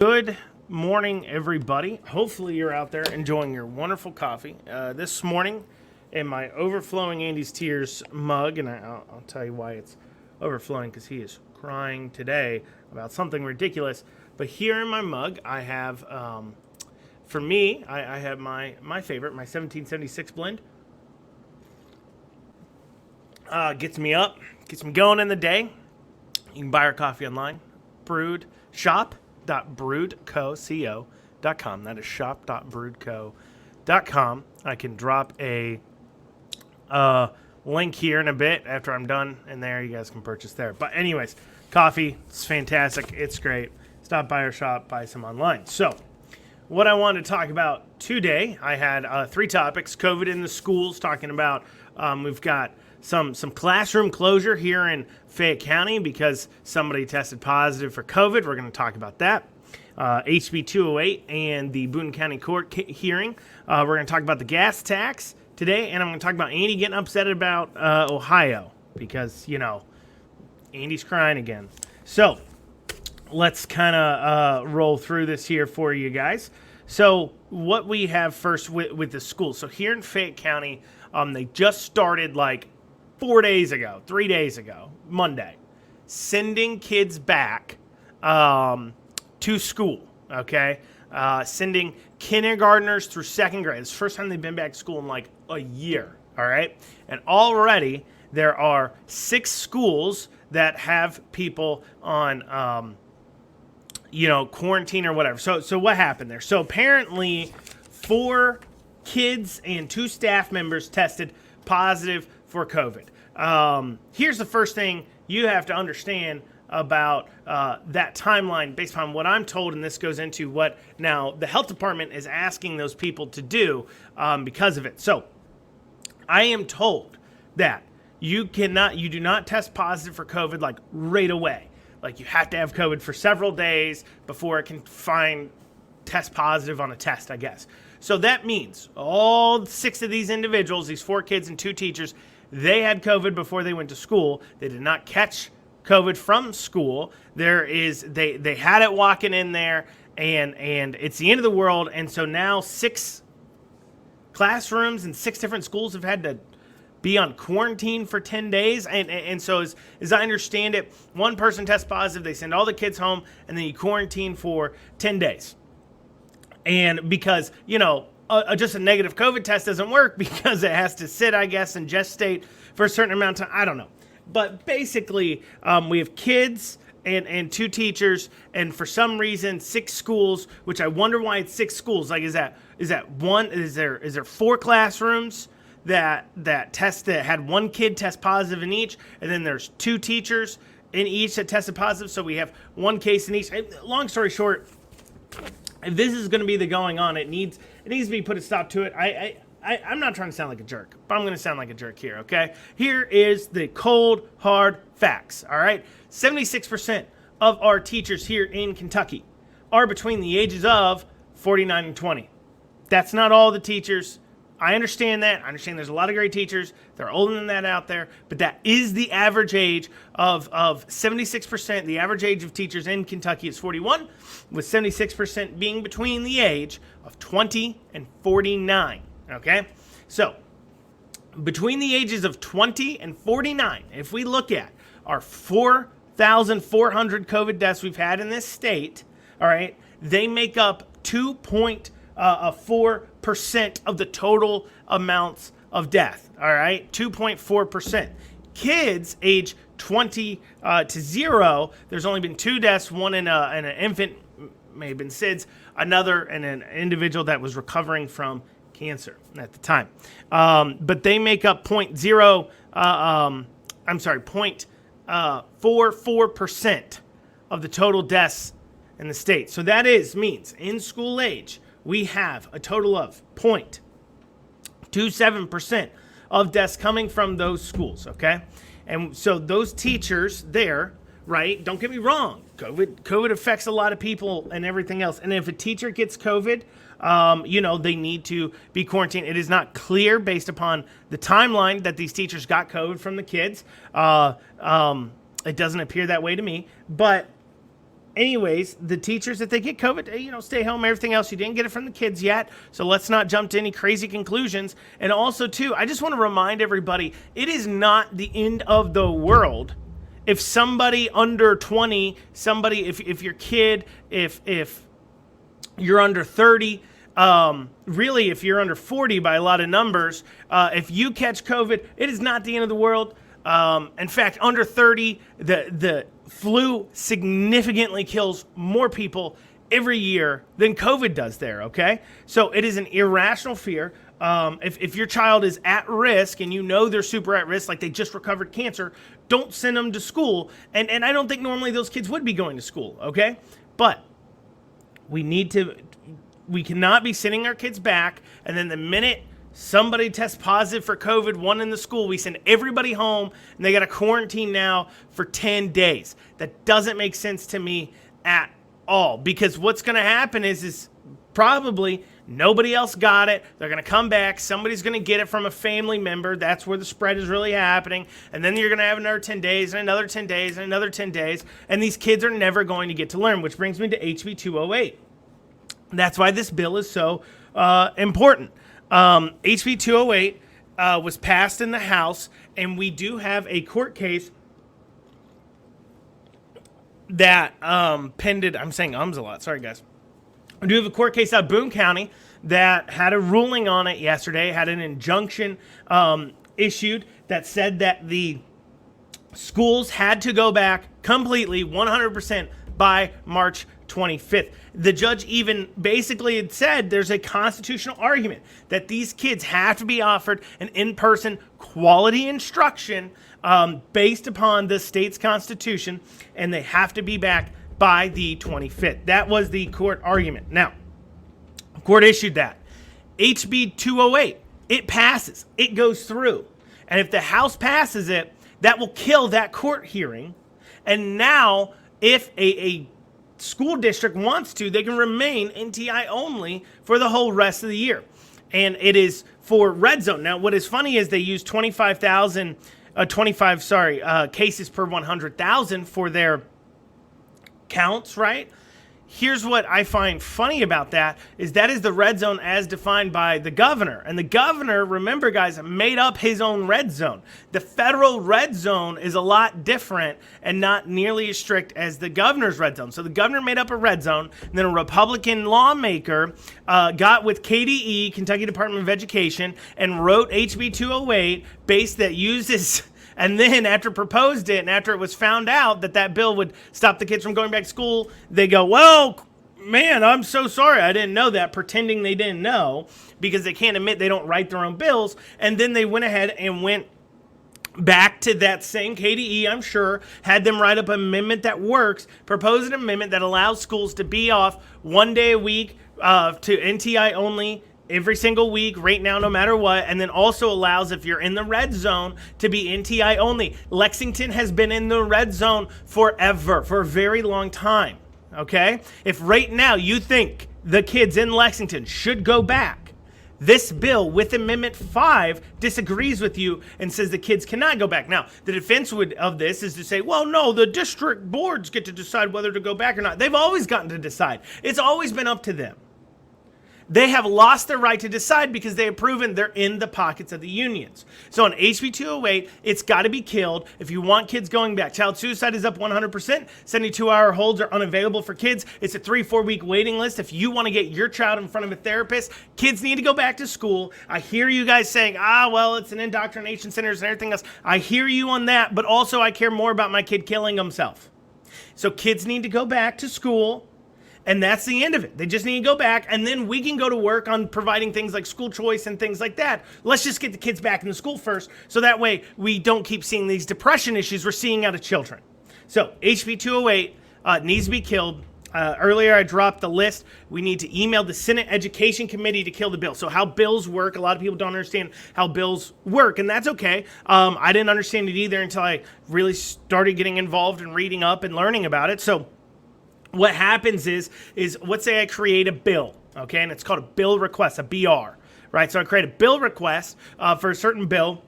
Good morning, everybody. Hopefully you're out there enjoying your wonderful coffee. This morning in my overflowing Andy's Tears mug, and I'll tell you why it's overflowing, because he is crying today about something ridiculous. But here in my mug, I have, for me, I have my favorite, my 1776 blend. Gets me up, gets me going in the day. You can buy our coffee online. Brewed shop.brewedco.com. That is shop.brewedco.com. I can drop a link here in a bit after I'm done, and there you guys can purchase there. But anyways, coffee, it's fantastic. It's great. Stop by our shop, buy some online. So what I wanted to talk about today, I had 3 topics. COVID in the schools, talking about we've got some classroom closure here in Fayette County because somebody tested positive for COVID. We're going to talk about that. HB 208 and the Boone County Court hearing. We're going to talk about the gas tax today, and I'm going to talk about Andy getting upset about Ohio because, Andy's crying again. So let's kind of roll through this here for you guys. So what we have first with the school. So here in Fayette County, they just started 3 days ago, Monday, sending kids back to school, okay? Sending kindergartners through second grade. It's the first time they've been back to school in a year, all right? And already there are 6 schools that have people on, quarantine or whatever. So what happened there? So apparently 4 kids and 2 staff members tested positive for COVID. Here's the first thing you have to understand about that timeline based upon what I'm told, and this goes into what now the health department is asking those people to do because of it. So I am told that you do not test positive for COVID right away. You have to have COVID for several days before it can test positive on a test, I guess. So that means all 6 of these individuals, these 4 kids and 2 teachers, they had COVID before they went to school. They did not catch COVID from school. They had it walking in there, and it's the end of the world. And so now 6 classrooms and 6 different schools have had to be on quarantine for 10 days. And so as I understand it, one person tests positive, they send all the kids home, and then you quarantine for 10 days. And because, just a negative COVID test doesn't work because it has to sit, I guess, and gestate for a certain amount of time. I don't know. But basically, we have kids and 2 teachers, and for some reason, 6 schools, which I wonder why it's 6 schools. Is there 4 classrooms that had 1 kid test positive in each, and then there's 2 teachers in each that tested positive, so we have 1 case in each. Long story short, if this is going to be the going on, it needs to be put a stop to it. I'm not trying to sound like a jerk, but I'm going to sound like a jerk here, okay? Here is the cold, hard facts, all right? 76% of our teachers here in Kentucky are between the ages of 49 and 20. That's not all the teachers. I understand that. I understand there's a lot of great teachers. They're older than that out there. But that is the average age of 76%. The average age of teachers in Kentucky is 41, with 76% being between the age of 20 and 49. Okay? So, between the ages of 20 and 49, if we look at our 4,400 COVID deaths we've had in this state, all right, they make up 2.4% of the total amounts of death, all right? 2.4%. Kids age 20 to 0, there's only been 2 deaths, one in an infant, may have been SIDS, another in an individual that was recovering from cancer at the time. But they make up 0.44% of the total deaths in the state. So that means in school age, we have a total of 0.27% of deaths coming from those schools, okay? And so those teachers there, right, don't get me wrong, COVID affects a lot of people and everything else. And if a teacher gets COVID, they need to be quarantined. It is not clear based upon the timeline that these teachers got COVID from the kids. It doesn't appear that way to me. But anyways, the teachers, if they get COVID, stay home, everything else. You didn't get it from the kids yet, so let's not jump to any crazy conclusions. And also, too, I just want to remind everybody, it is not the end of the world if somebody under 20, if your kid, if you're under 30, really, if you're under 40 by a lot of numbers, if you catch COVID, it is not the end of the world. In fact, under 30, the flu significantly kills more people every year than COVID does there, okay? So it is an irrational fear. If your child is at risk and they're super at risk, like they just recovered cancer, don't send them to school. And I don't think normally those kids would be going to school, okay? But we cannot be sending our kids back, and then the minute somebody tests positive for COVID, one in the school, we send everybody home, and they got to quarantine now for 10 days. That doesn't make sense to me at all, because what's going to happen is probably nobody else got it. They're going to come back. Somebody's going to get it from a family member. That's where the spread is really happening. And then you're going to have another 10 days and another 10 days and another 10 days. And these kids are never going to get to learn, which brings me to HB 208. That's why this bill is so important. HB 208 was passed in the House, and we do have a court case that pended. I'm saying ums a lot. Sorry, guys. We do have a court case out of Boone County that had a ruling on it yesterday, had an injunction issued that said that the schools had to go back completely, 100%, by March 25th. The judge even basically had said there's a constitutional argument that these kids have to be offered an in-person quality instruction based upon the state's constitution, and they have to be back by the 25th. That was the court argument. Now, the court issued that. HB 208, it passes. It goes through. And if the House passes it, that will kill that court hearing. And now, if a school district wants to, they can remain NTI only for the whole rest of the year. And it is for red zone. Now, what is funny is they use 25 cases per 100,000 for their counts, right? Here's what I find funny about that is the red zone as defined by the governor. And the governor, remember guys, made up his own red zone. The federal red zone is a lot different and not nearly as strict as the governor's red zone. So the governor made up a red zone, and then a Republican lawmaker got with KDE, Kentucky Department of Education, and wrote HB 208 that uses... And then after proposed it, and after it was found out that bill would stop the kids from going back to school, they go, well, man, I'm so sorry. I didn't know that, pretending they didn't know, because they can't admit they don't write their own bills. And then they went ahead and went back to that same KDE, I'm sure, had them write up an amendment that works, propose an amendment that allows schools to be off 1 day a week to NTI only, every single week, right now, no matter what, and then also allows, if you're in the red zone, to be NTI only. Lexington has been in the red zone forever, for a very long time, okay? If right now you think the kids in Lexington should go back, this bill with Amendment 5 disagrees with you and says the kids cannot go back. Now, the defense of this is to say, well, no, the district boards get to decide whether to go back or not. They've always gotten to decide. It's always been up to them. They have lost their right to decide because they have proven they're in the pockets of the unions. So on HB 208, it's got to be killed if you want kids going back. Child suicide is up 100%. 72-hour holds are unavailable for kids. It's a 3-4 week waiting list. If you want to get your child in front of a therapist, kids need to go back to school. I hear you guys saying, well, it's an indoctrination centers and everything else. I hear you on that, but also I care more about my kid killing himself. So kids need to go back to school. And that's the end of it. They just need to go back, and then we can go to work on providing things like school choice and things like that. Let's just get the kids back in the school first, so that way we don't keep seeing these depression issues we're seeing out of children. So HB 208 needs to be killed. Earlier I dropped the list. We need to email the Senate Education Committee to kill the bill. So how bills work, a lot of people don't understand how bills work, and that's okay. I didn't understand it either until I really started getting involved and reading up and learning about it. So what happens is let's say I create a bill, okay, and it's called a bill request, a BR, right? So I create a bill request for a certain bill,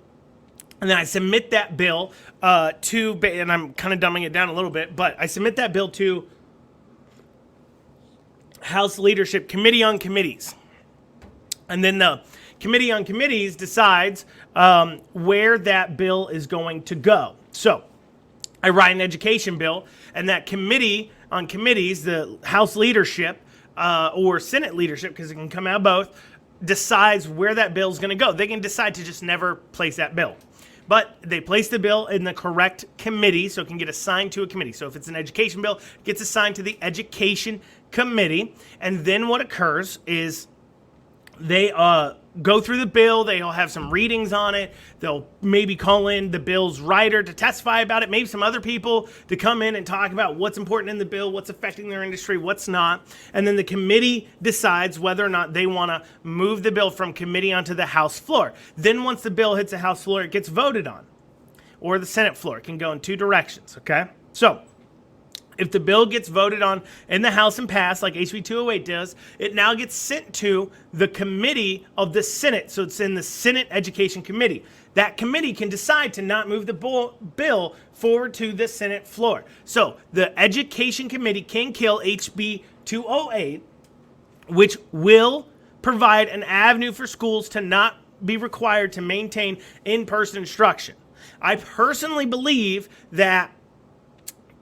and then I submit that bill and I'm kind of dumbing it down a little bit, but I submit that bill to House Leadership Committee on Committees. And then the Committee on Committees decides where that bill is going to go. So I write an education bill, and that Committee on Committees, the House leadership or Senate leadership, because it can come out of both, decides where that bill is going to go. They can decide to just never place that bill. But they place the bill in the correct committee, so it can get assigned to a committee. So if it's an education bill, it gets assigned to the Education Committee. And then what occurs is they go through the bill. They'll have some readings on it. They'll maybe call in the bill's writer to testify about it, maybe some other people to come in and talk about what's important in the bill, what's affecting their industry, what's not. And then the committee decides whether or not they want to move the bill from committee onto the House floor. Then once the bill hits the House floor, it gets voted on. Or the Senate floor. It can go in two directions, okay? So if the bill gets voted on in the House and passed, like HB 208 does, it now gets sent to the committee of the Senate. So it's in the Senate Education Committee. That committee can decide to not move the bill forward to the Senate floor. So the Education Committee can kill HB 208, which will provide an avenue for schools to not be required to maintain in-person instruction. I personally believe that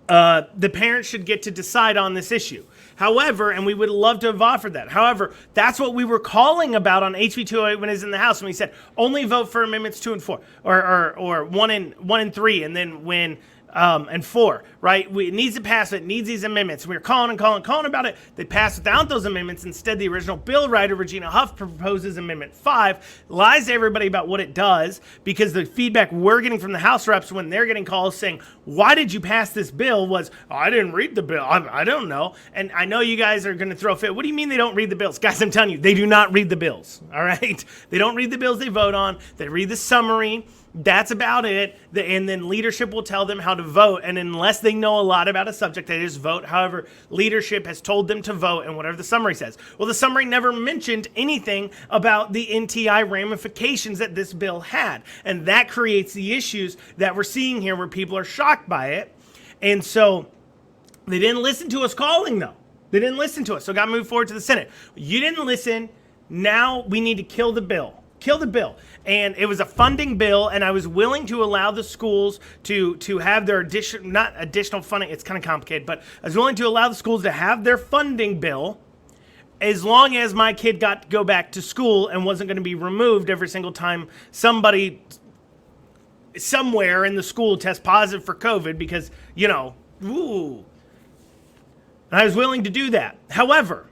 the parents should get to decide on this issue. However, and we would love to have offered that. However, that's what we were calling about on HB 208 when it was in the House, when we said only vote for amendments 2 and 4, or 1 and 3, and then when and 4, right? It needs to pass it, needs these amendments. We were calling about it. They passed without those amendments. Instead, the original bill writer, Regina Huff, proposes Amendment 5, lies to everybody about what it does, because the feedback we're getting from the House reps when they're getting calls saying, why did you pass this bill, was, oh, I didn't read the bill. I don't know. And I know you guys are going to throw a fit. What do you mean they don't read the bills? Guys, I'm telling you, they do not read the bills, all right? They don't read the bills they vote on. They read the summary. That's about it. And then leadership will tell them how to vote. And unless they know a lot about a subject, they just vote. However, leadership has told them to vote and whatever the summary says. Well, the summary never mentioned anything about the NTI ramifications that this bill had. And that creates the issues that we're seeing here where people are shocked by it. And so they didn't listen to us calling, though. They didn't listen to us. So it got moved forward to the Senate. You didn't listen. Now we need to kill the bill. Kill the bill. And it was a funding bill, and I was willing to allow the schools to have their additional funding. It's kind of complicated, but I was willing to allow the schools to have their funding bill as long as my kid got to go back to school and wasn't going to be removed every single time somebody somewhere in the school tests positive for COVID because, ooh. And I was willing to do that. However,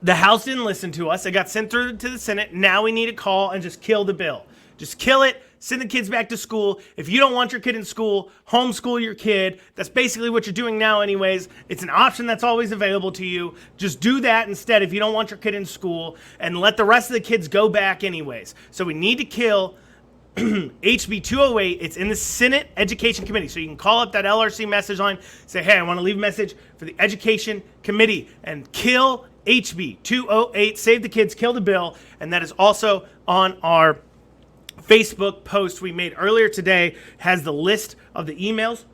the House didn't listen to us. It got sent through to the Senate. Now we need to call and just kill the bill. Just kill it. Send the kids back to school. If you don't want your kid in school, homeschool your kid. That's basically what you're doing now anyways. It's an option that's always available to you. Just do that instead if you don't want your kid in school, and let the rest of the kids go back anyways. So we need to kill HB 208. It's in the Senate Education Committee. So you can call up that LRC message line, say, hey, I want to leave a message for the Education Committee, and kill HB 208, save the kids, kill the bill. And that is also on our Facebook post we made earlier today. Has the list of the emails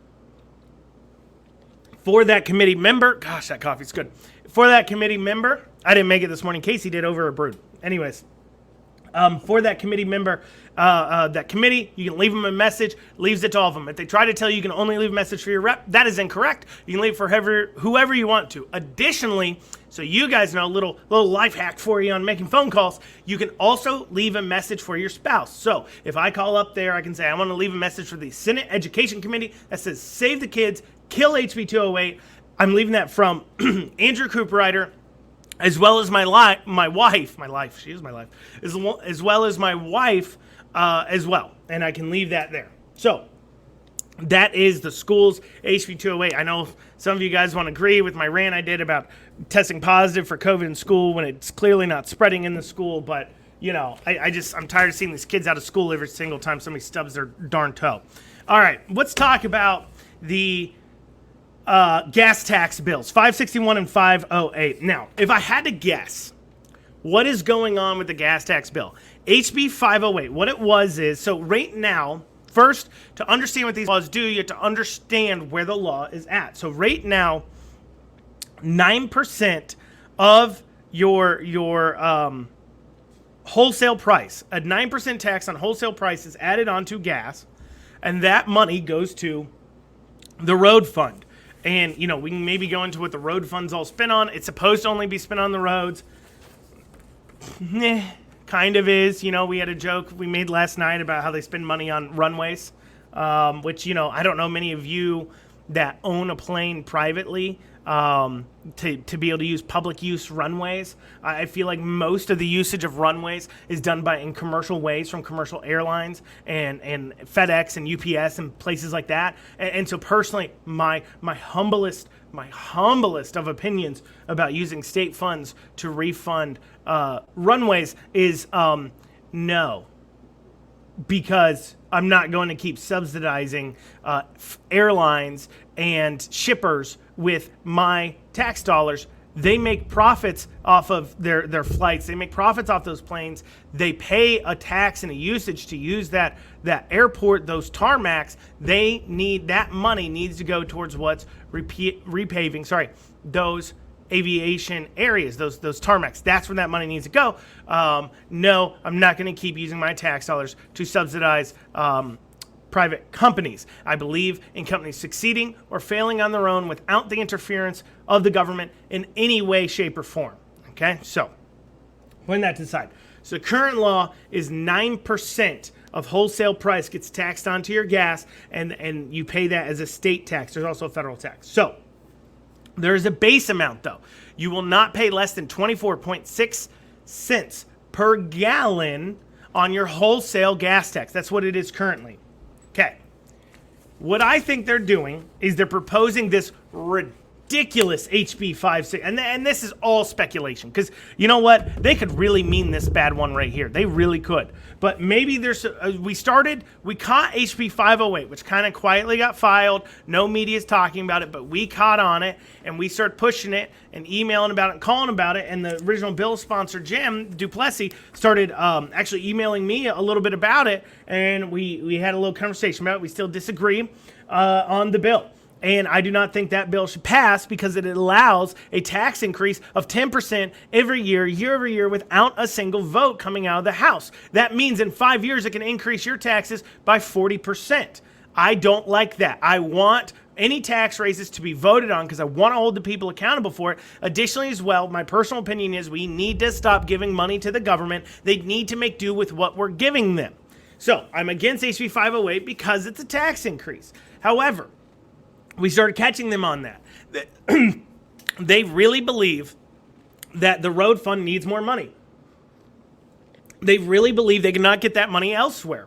for that committee member. Gosh, that coffee's good. For that committee member, I didn't make it this morning. Casey did over a brood. Anyways, for that committee member, that committee, you can leave them a message, leaves it to all of them. If they try to tell you you can only leave a message for your rep, that is incorrect. You can leave it for whoever you want to. Additionally, so you guys know, a little life hack for you on making phone calls, you can also leave a message for your spouse. So if I call up there, I can say, I want to leave a message for the Senate Education Committee that says, save the kids, kill HB 208. I'm leaving that from Andrew Cooperrider, as well as my wife, she is my life, as well as my wife as well. And I can leave that there. So that is the school's HB 208. I know some of you guys want to agree with my rant I did about testing positive for COVID in school when it's clearly not spreading in the school. But, I'm tired of seeing these kids out of school every single time somebody stubs their darn toe. All right, let's talk about the gas tax bills, 561 and 508. Now, if I had to guess what is going on with the gas tax bill, HB 508, what it was is, so right now, first, to understand what these laws do, you have to understand where the law is at. So right now, 9% of your wholesale price. A 9% tax on wholesale price is added onto gas, and that money goes to the road fund. And, we can maybe go into what the road fund's all spent on. It's supposed to only be spent on the roads. Kind of is. We had a joke we made last night about how they spend money on runways, which, I don't know many of you that own a plane privately to be able to use public use runways. I feel like most of the usage of runways is done in commercial ways from commercial airlines and FedEx and UPS and places like that. And so personally, my humblest of opinions about using state funds to refund runways is no. Because I'm not going to keep subsidizing airlines and shippers with my tax dollars. They make profits off of their flights. They make profits off those planes. They pay a tax and a usage to use that airport, those tarmacs. That money needs to go towards what's repaving, those aviation areas, those tarmacs. That's where that money needs to go. No, I'm not going to keep using my tax dollars to subsidize private companies. I believe in companies succeeding or failing on their own without the interference of the government in any way, shape, or form. Okay, so putting that to the side. So current law is 9% of wholesale price gets taxed onto your gas, and you pay that as a state tax. There's also a federal tax. So there is a base amount, though. You will not pay less than 24.6 cents per gallon on your wholesale gas tax. That's what it is currently. Okay. What I think they're doing is they're proposing this ridiculous HB 56, and this is all speculation, because you know what? They could really mean this bad one right here. They really could. But maybe we caught HB 508, which kind of quietly got filed. No media's talking about it, but we caught on it, and we started pushing it and emailing about it and calling about it. And the original bill sponsor, Jim Duplessis, started actually emailing me a little bit about it, and we had a little conversation about it. We still disagree on the bill. And I do not think that bill should pass because it allows a tax increase of 10% every year over year, without a single vote coming out of the House. That means in 5 years, it can increase your taxes by 40%. I don't like that. I want any tax raises to be voted on because I want to hold the people accountable for it. Additionally, as well, my personal opinion is we need to stop giving money to the government. They need to make do with what we're giving them. So I'm against HB 508 because it's a tax increase. However, we started catching them on that. They really believe that the road fund needs more money. They really believe they cannot get that money elsewhere.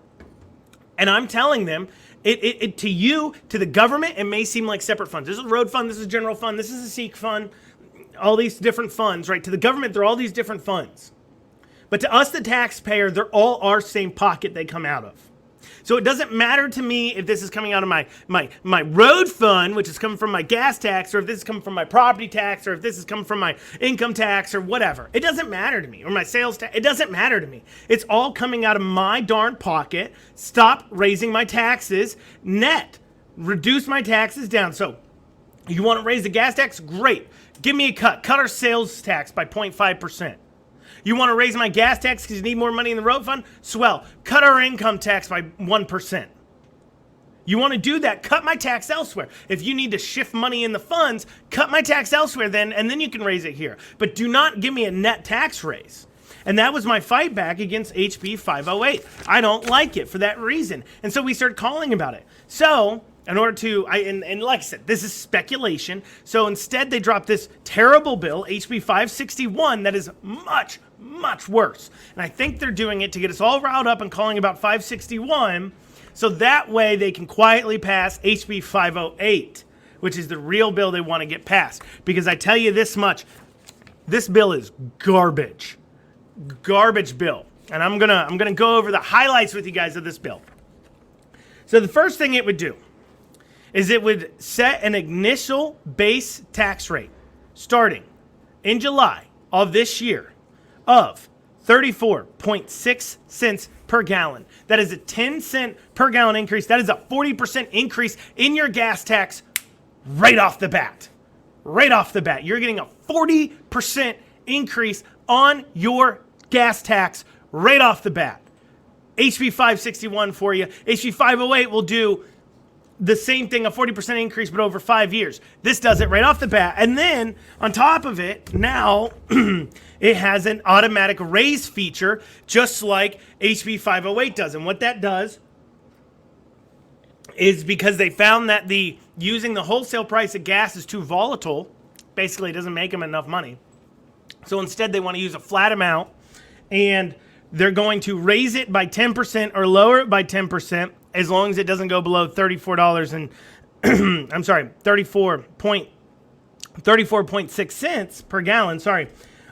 And I'm telling them, to the government, it may seem like separate funds. This is a road fund, this is a general fund, this is a Sikh fund, all these different funds, right? To the government, they're all these different funds. But to us, the taxpayer, they're all our same pocket they come out of. So it doesn't matter to me if this is coming out of my road fund, which is coming from my gas tax, or if this is coming from my property tax, or if this is coming from my income tax, or whatever. It doesn't matter to me. Or my sales tax. It doesn't matter to me. It's all coming out of my darn pocket. Stop raising my taxes. Net. Reduce my taxes down. So you want to raise the gas tax? Great. Give me a cut. Cut our sales tax by 0.5%. You want to raise my gas tax because you need more money in the road fund? Swell. Cut our income tax by 1%. You want to do that? Cut my tax elsewhere. If you need to shift money in the funds, cut my tax elsewhere then, and then you can raise it here. But do not give me a net tax raise. And that was my fight back against HB 508. I don't like it for that reason. And so we started calling about it. So in order to, and like I said, this is speculation. So instead they dropped this terrible bill, HB 561, that is much, much worse. And I think they're doing it to get us all riled up and calling about 561, so that way they can quietly pass HB 508, which is the real bill they want to get passed. Because I tell you this much, this bill is garbage. Garbage bill. And I'm gonna go over the highlights with you guys of this bill. So the first thing it would do is it would set an initial base tax rate starting in July of this year of 34.6 cents per gallon. That is a 10 cent per gallon increase. That is a 40% increase in your gas tax right off the bat. Right off the bat. You're getting a 40% increase on your gas tax right off the bat. HB 561 for you. HB 508 will do the same thing, a 40% increase, but over 5 years. This does it right off the bat. And then on top of it, now it has an automatic raise feature, just like HB 508 does. And what that does is because they found that using the wholesale price of gas is too volatile. Basically, it doesn't make them enough money. So instead, they want to use a flat amount, and they're going to raise it by 10% or lower it by 10%. As long as it doesn't go below $34 and I'm sorry, 34.6 cents per gallon. Sorry.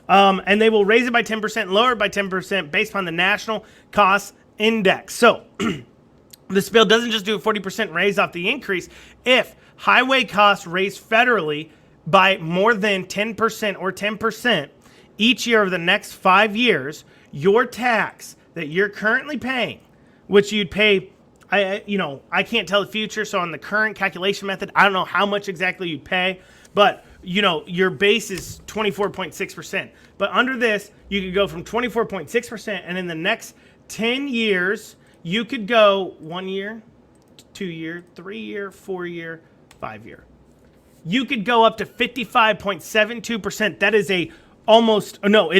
And they will raise it by 10%, lower it by 10% based on the national cost index. So this bill doesn't just do a 40% raise off the increase. If highway costs raise federally by more than 10% or 10% each year over the next 5 years, your tax that you're currently paying, which you'd pay, I can't tell the future, so on the current calculation method, I don't know how much exactly you'd pay, but, your base is 24.6%. But under this, you could go from 24.6%, and in the next 10 years, you could go 1 year, 2 year, 3 year, 4 year, 5 year. You could go up to 55.72%. That is it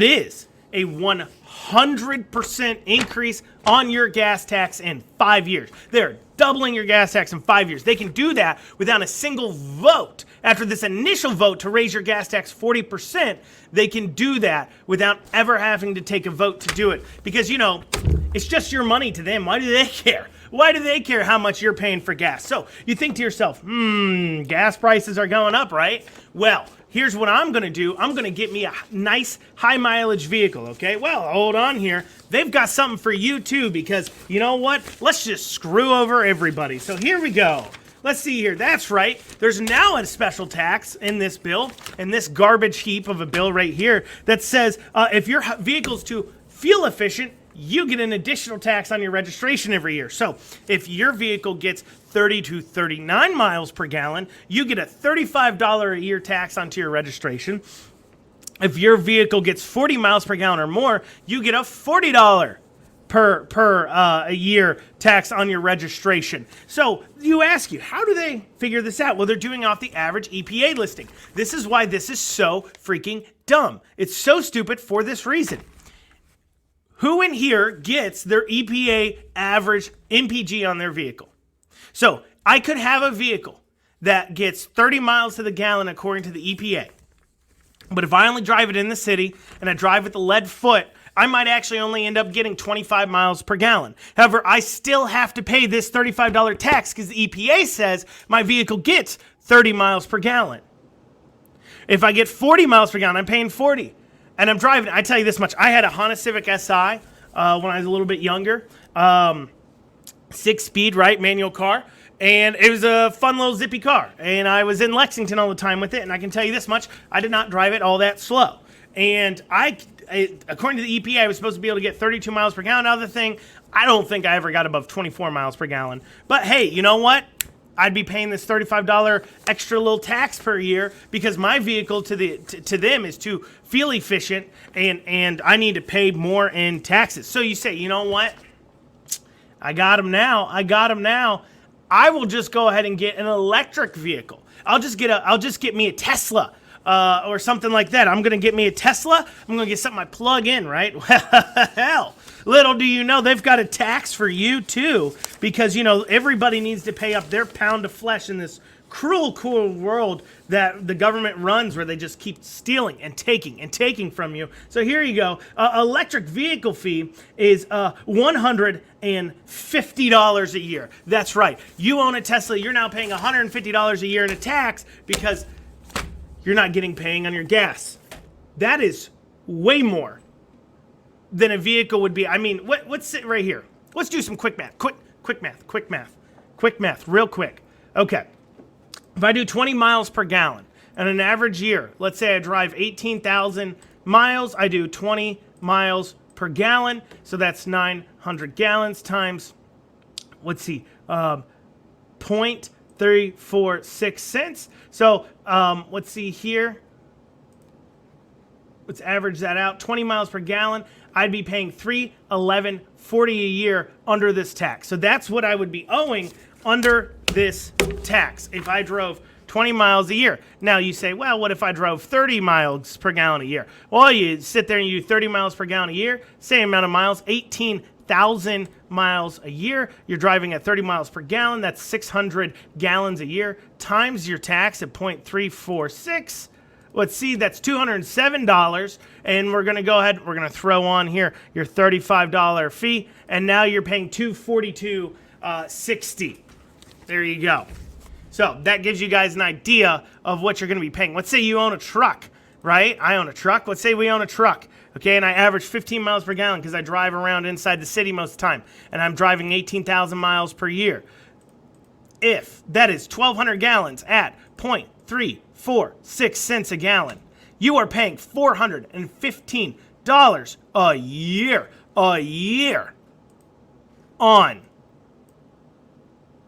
is a 100% increase on your gas tax in 5 years. They're doubling your gas tax in 5 years. They can do that without a single vote. After this initial vote to raise your gas tax 40%, they can do that without ever having to take a vote to do it. Because, it's just your money to them. Why do they care? Why do they care how much you're paying for gas? So you think to yourself, gas prices are going up, right? Well, here's what I'm going to do. I'm going to get me a nice high mileage vehicle, okay? Well, hold on here. They've got something for you too, because you know what? Let's just screw over everybody. So here we go. Let's see here. That's right. There's now a special tax in this bill, in this garbage heap of a bill right here, that says if your vehicle's too fuel efficient, you get an additional tax on your registration every year. So if your vehicle gets 30 to 39 miles per gallon, you get a $35 a year tax onto your registration. If your vehicle gets 40 miles per gallon or more, you get a $40 per a year tax on your registration. So you ask how do they figure this out? Well, they're doing off the average EPA listing. This is why this is so freaking dumb. It's so stupid for this reason. Who in here gets their EPA average MPG on their vehicle? So I could have a vehicle that gets 30 miles to the gallon according to the EPA. But if I only drive it in the city and I drive with the lead foot, I might actually only end up getting 25 miles per gallon. However, I still have to pay this $35 tax because the EPA says my vehicle gets 30 miles per gallon. If I get 40 miles per gallon, I'm paying 40. And I'm driving, I tell you this much, I had a Honda Civic Si when I was a little bit younger. 6-speed, right, manual car. And it was a fun little zippy car. And I was in Lexington all the time with it. And I can tell you this much, I did not drive it all that slow. And according to the EPA, I was supposed to be able to get 32 miles per gallon. Other thing, I don't think I ever got above 24 miles per gallon. But hey, you know what? I'd be paying this $35 extra little tax per year because my vehicle to them is too fuel efficient, and I need to pay more in taxes. So you say, you know what? I got them now. I will just go ahead and get an electric vehicle. I'll just get me a Tesla. Or something like that. I'm going to get me a Tesla. I'm going to get something I plug in, right? Well, hell, little do you know, they've got a tax for you too, because, everybody needs to pay up their pound of flesh in this cruel world that the government runs, where they just keep stealing and taking from you. So here you go. Electric vehicle fee is $150 a year. That's right. You own a Tesla. You're now paying $150 a year in a tax because you're not paying on your gas. That is way more than a vehicle would be. I mean, what's it right here? Let's do some quick math. Quick math, real quick. Okay. If I do 20 miles per gallon in an average year, let's say I drive 18,000 miles, I do 20 miles per gallon. So that's 900 gallons times, 0.346 cents. So let's see here. let's average that out, 20 miles per gallon, I'd be paying $311.40 a year under this tax. So that's what I would be owing under this tax if I drove 20 miles a year. Now you say, well, what if I drove 30 miles per gallon a year? Well, you sit there and you do 30 miles per gallon a year, same amount of miles, 18,000 miles a year. You're driving at 30 miles per gallon. That's 600 gallons a year times your tax at 0.346. Let's see, that's $207. And we're going to go ahead, we're going to throw on here your $35 fee. And now you're paying $242.60. There you go. So that gives you guys an idea of what you're going to be paying. Let's say you own a truck, right? I own a truck. Let's say we own a truck, okay? And I average 15 miles per gallon because I drive around inside the city most of the time. And I'm driving 18,000 miles per year. If that is 1,200 gallons at 0.346 cents a gallon, you are paying $415 a year on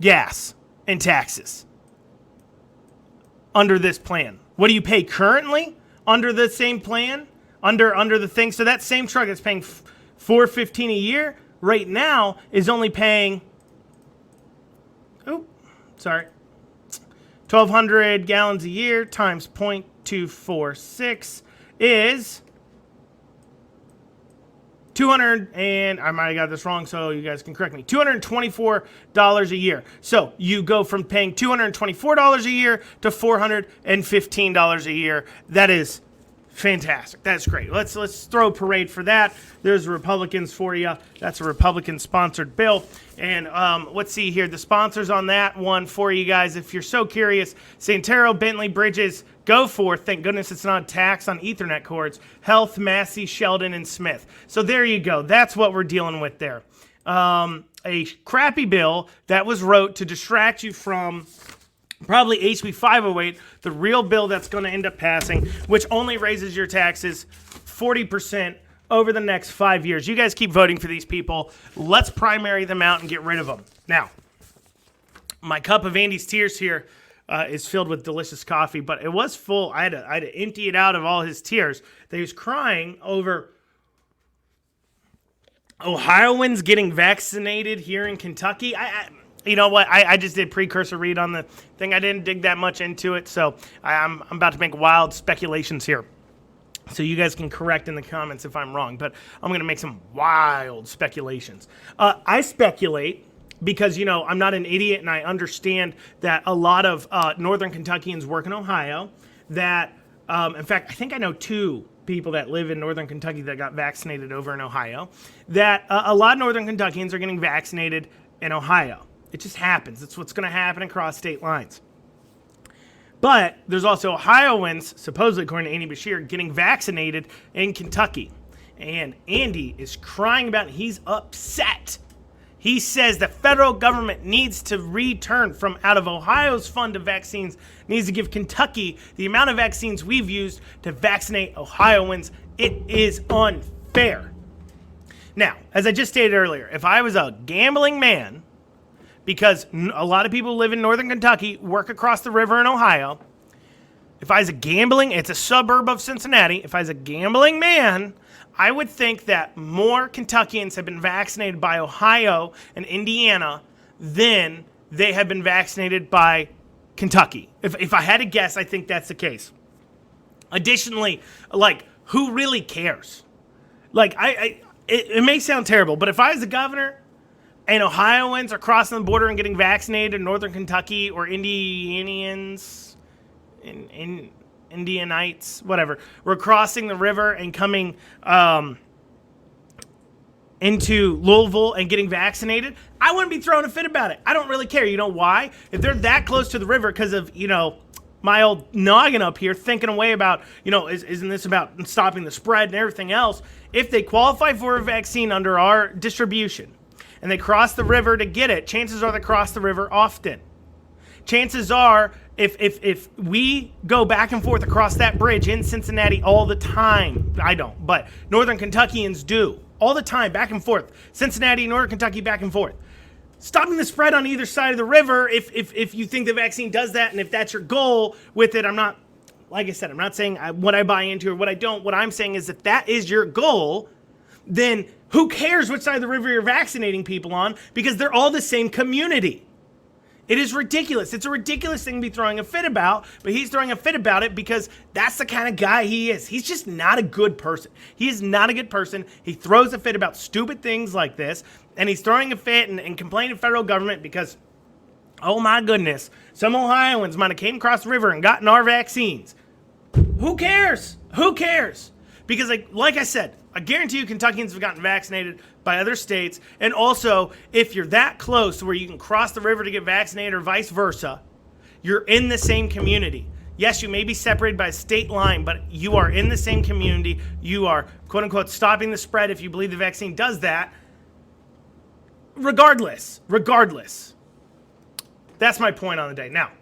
gas and taxes under this plan. What do you pay currently under the same plan? Under the thing. So that same truck that's paying $415 a year right now is only paying 1,200 gallons a year times 0.246 is 200, and I might have got this wrong, so you guys can correct me, $224 a year. So you go from paying $224 a year to $415 a year. That is fantastic. That's great. Let's throw a parade for that. There's Republicans for you. That's a Republican-sponsored bill. And let's see here. The sponsors on that one for you guys, if you're so curious, Santero, Bentley, Bridges, Go Forth. Thank goodness it's not a tax on Ethernet cords. Health, Massey, Sheldon, and Smith. So there you go. That's what we're dealing with there. A crappy bill that was wrote to distract you from probably HB 508, the real bill that's going to end up passing, which only raises your taxes 40% over the next 5 years. You guys keep voting for these people. Let's primary them out and get rid of them. Now, my cup of Andy's tears here is filled with delicious coffee, but it was full. I had to empty it out of all his tears. He was crying over Ohioans getting vaccinated here in Kentucky. You know what? I just did precursor read on the thing. I didn't dig that much into it, so I'm about to make wild speculations here. So you guys can correct in the comments if I'm wrong, but I'm going to make some wild speculations. I speculate because, you know, I'm not an idiot and I understand that a lot of northern Kentuckians work in Ohio. That, in fact, I think I know 2 people that live in northern Kentucky that got vaccinated over in Ohio. That a lot of northern Kentuckians are getting vaccinated in Ohio. It just happens. It's what's going to happen across state lines. But there's also Ohioans, supposedly according to Andy Bashir, getting vaccinated in Kentucky. And Andy is crying about it. He's upset. He says the federal government needs to return from out of Ohio's fund of vaccines, needs to give Kentucky the amount of vaccines we've used to vaccinate Ohioans. It is unfair. Now, as I just stated earlier, if I was a gambling man, because a lot of people live in northern Kentucky, work across the river in Ohio, if I was it's a suburb of Cincinnati, if I was a gambling man, I would think that more Kentuckians have been vaccinated by Ohio and Indiana than they have been vaccinated by Kentucky. If I had to guess, I think that's the case. Additionally, like, who really cares? Like, it may sound terrible, but if I was the governor and Ohioans are crossing the border and getting vaccinated in northern Kentucky, or Indianians, Indianites, whatever, were crossing the river and coming into Louisville and getting vaccinated, I wouldn't be throwing a fit about it. I don't really care. You know why? If they're that close to the river because of, you know, my old noggin up here thinking away about, you know, isn't this about stopping the spread and everything else? If they qualify for a vaccine under our distribution and they cross the river to get it, chances are they cross the river often. Chances are, if we go back and forth across that bridge in Cincinnati all the time, I don't, but northern Kentuckians do, all the time, back and forth. Cincinnati, northern Kentucky, back and forth. Stopping the spread on either side of the river, if you think the vaccine does that, and if that's your goal with it, I'm not like I said, I'm not saying what I buy into or what I don't. What I'm saying is if that is your goal, then who cares which side of the river you're vaccinating people on, because they're all the same community. It is ridiculous. It's a ridiculous thing to be throwing a fit about, but he's throwing a fit about it because that's the kind of guy he is. He's just not a good person. He is not a good person. He throws a fit about stupid things like this, and he's throwing a fit and complaining to federal government because, oh my goodness, some Ohioans might have came across the river and gotten our vaccines. Who cares? Who cares? Because like I said, I guarantee you Kentuckians have gotten vaccinated by other states. And also, if you're that close to where you can cross the river to get vaccinated or vice versa, you're in the same community. Yes, you may be separated by a state line, but you are in the same community. You are, quote unquote, stopping the spread if you believe the vaccine does that. Regardless. That's my point on the day. Now,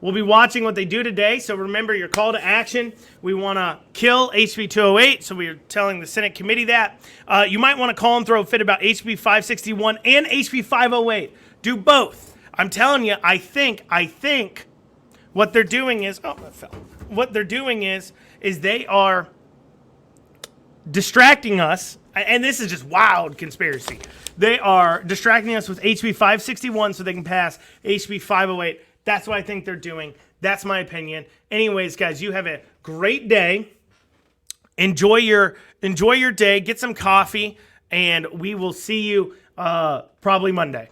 we'll be watching what they do today, so remember your call to action. We want to kill HB 208, so we're telling the Senate committee that. You might want to call and throw a fit about HB 561 and HB 508. Do both. I'm telling you, I think what they're doing is, what they're doing is they are distracting us, and this is just wild conspiracy. They are distracting us with HB 561 so they can pass HB 508. That's what I think they're doing. That's my opinion. Anyways, guys, you have a great day. Enjoy your day. Get some coffee, and we will see you probably Monday.